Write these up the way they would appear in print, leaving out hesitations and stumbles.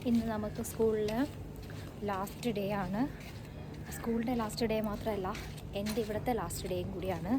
ഇന്ന് നമുക്ക് സ്കൂളിൽ ലാസ്റ്റ് ഡേ ആണ്. സ്കൂളിൻ്റെ ലാസ്റ്റ് ഡേ മാത്രമല്ല, എൻ്റെ ഇവിടുത്തെ ലാസ്റ്റ് ഡേയും കൂടിയാണ്.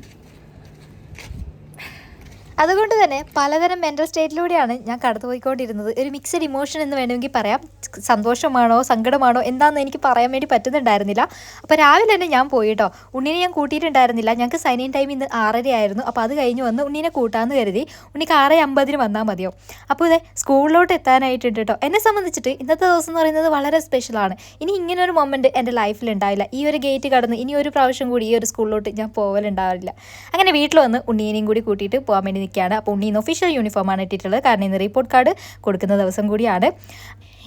അതുകൊണ്ട് തന്നെ പലതരം മെൻ്റൽ സ്റ്റേറ്റിലൂടെയാണ് ഞാൻ കടന്നു പോയിക്കൊണ്ടിരുന്നത്. ഒരു മിക്സഡ് ഇമോഷൻ എന്ന് വേണമെങ്കിൽ പറയാം. സന്തോഷമാണോ സങ്കടമാണോ എന്താണെന്ന് എനിക്ക് പറയാൻ വേണ്ടി പറ്റുന്നുണ്ടായിരുന്നില്ല. അപ്പോൾ രാവിലെ തന്നെ ഞാൻ പോയി കേട്ടോ. ഉണ്ണിനെ ഞാൻ കൂട്ടിയിട്ടുണ്ടായിരുന്നില്ല. ഞങ്ങൾക്ക് സൈൻ ഇൻ ടൈം ഇന്ന് 6:30 ആയിരുന്നു. അപ്പോൾ അത് കഴിഞ്ഞ് വന്ന് ഉണ്ണിനെ കൂട്ടാമെന്ന് കരുതി. ഉണ്ണിക്ക് 6:50 വന്നാൽ മതിയോ. അപ്പോൾ ഇതേ സ്കൂളിലോട്ട് എത്താനായിട്ടുണ്ട് കേട്ടോ. എന്നെ സംബന്ധിച്ചിട്ട് ഇന്നത്തെ ദിവസം എന്ന് പറയുന്നത് വളരെ സ്പെഷ്യലാണ്. ഇനി ഇങ്ങനൊരു മൊമെൻറ്റ് എൻ്റെ ലൈഫിൽ ഉണ്ടാവില്ല. ഈ ഒരു ഗേറ്റ് കടന്ന് ഇനി ഒരു പ്രാവശ്യം കൂടി ഈ ഒരു സ്കൂളിലോട്ട് ഞാൻ പോകലുണ്ടാവില്ല. അങ്ങനെ വീട്ടിൽ വന്ന് ഉണ്ണീനെയും കൂടി കൂട്ടിയിട്ട് പോകാൻ വേണ്ടി നിൽക്കുകയാണ്. അപ്പോൾ ഉണ്ണി ഇന്ന് ഒഫീഷ്യൽ യൂണിഫോമാണ് ഇട്ടിട്ടുള്ളത്. കാരണം ഇന്ന് റിപ്പോർട്ട് കാർഡ് കൊടുക്കുന്ന ദിവസം കൂടിയാണ്.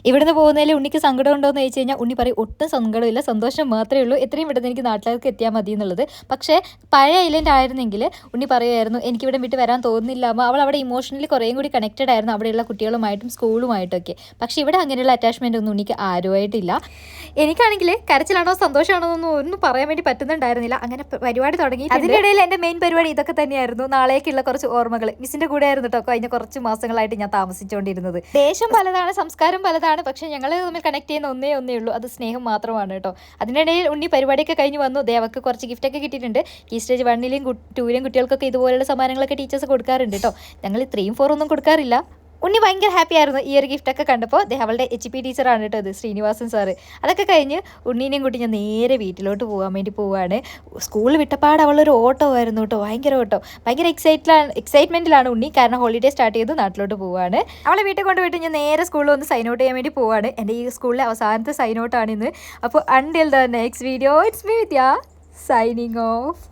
ഇവിടുന്ന് പോകുന്നതിൽ ഉണ്ണിക്ക് സങ്കടം ഉണ്ടോ എന്ന് ചോദിച്ചു കഴിഞ്ഞാൽ ഉണ്ണി പറയും ഒട്ടും സങ്കടമില്ല, സന്തോഷം മാത്രമേ ഉള്ളൂ, എത്രയും പെട്ടെന്ന് എനിക്ക് നാട്ടിലേക്ക് എത്തിയാൽ മതി എന്നുള്ളത്. പക്ഷേ പഴയ ഐലൻഡ് ആയിരുന്നെങ്കിൽ ഉണ്ണി പറയുമായിരുന്നു എനിക്കിവിടെ വിട്ട് വരാൻ തോന്നുന്നില്ല. അവൾ അവിടെ ഇമോഷണലി കുറേയും കൂടി കണക്റ്റഡ് ആയിരുന്നു അവിടെയുള്ള കുട്ടികളുമായിട്ടും സ്കൂളുമായിട്ടൊക്കെ. പക്ഷേ ഇവിടെ അങ്ങനെയുള്ള അറ്റാച്ച്മെൻ്റ് ഒന്നും ഉണ്ണിക്ക് ആരുമായിട്ടില്ല. എനിക്കാണെങ്കിൽ കരച്ചിലാണോ സന്തോഷമാണോ എന്നൊന്നും ഒന്നും പറയാൻ വേണ്ടി പറ്റുന്നുണ്ടായിരുന്നില്ല. അങ്ങനെ പരിപാടി തുടങ്ങി. അതിനിടയിൽ എൻ്റെ മെയിൻ പരിപാടി ഇതൊക്കെ തന്നെയായിരുന്നു. നാളേക്കുള്ള കുറച്ച് ഓർമ്മകൾ മിസ്സിൻ്റെ കൂടെ ആയിരുന്നു കേട്ടോ കഴിഞ്ഞ കുറച്ച് മാസങ്ങളായിട്ട് ഞാൻ താമസിച്ചുകൊണ്ടിരുന്നത്. ദേശം പലതാണ്, സംസ്കാരം പലതാണ്, പക്ഷെ ഞങ്ങൾ തമ്മിൽ കണക്ട് ചെയ്യുന്ന ഒന്നേ ഉള്ളൂ, അത് സ്നേഹം മാത്രമാണ് കേട്ടോ. അതിനിടയിൽ ഉണ്ണി പരിപാടിയൊക്കെ കഴിഞ്ഞ് വന്നു. ദേവക്ക് കുറച്ച് ഗിഫ്റ്റൊക്കെ കിട്ടിയിട്ടുണ്ട്. കീ സ്റ്റേജ് 1ലെയും 2ലെയും കുട്ടികൾക്കൊക്കെ ഇതുപോലുള്ള സമ്മാനങ്ങളൊക്കെ ടീച്ചേഴ്സ് കൊടുക്കാറുണ്ട് കേട്ടോ. ഞങ്ങൾ 3, 4 ഒന്നും കൊടുക്കാറില്ല. ഉണ്ണി ഭയങ്കര ഹാപ്പി ആയിരുന്നു ഈ ഒരു ഗിഫ്റ്റൊക്കെ കണ്ടപ്പോൾ. അവളുടെ HP ടീച്ചറാണ് കേട്ടോ ഇത്, ശ്രീനിവാസൻ സാറ്. അതൊക്കെ കഴിഞ്ഞ് ഉണ്ണീനെയും കൂട്ടി ഞാൻ നേരെ വീട്ടിലോട്ട് പോകാൻ വേണ്ടി പോവുകയാണ്. സ്കൂളിൽ വിട്ടപ്പാട് അവളൊരു ഓട്ടമായിരുന്നു കേട്ടോ, ഭയങ്കര ഓട്ടം. ഭയങ്കര എക്സൈറ്റ്മെൻറ്റിലാണ് ഉണ്ണി. കാരണം ഹോളിഡേ സ്റ്റാർട്ട് ചെയ്ത് നാട്ടിലോട്ട് പോവുകയാണ്. അവളെ വീട്ടിൽ കൊണ്ടുപോയിട്ട് ഞാൻ നേരെ സ്കൂളിൽ വന്ന് സൈൻ ഔട്ട് ചെയ്യാൻ വേണ്ടി പോവുകയാണ്. എൻ്റെ ഈ സ്കൂളിലെ അവസാനത്തെ സൈൻ ഔട്ടാണ് ഇന്ന്. അപ്പോൾ until the next video, it's me Vidya signing off.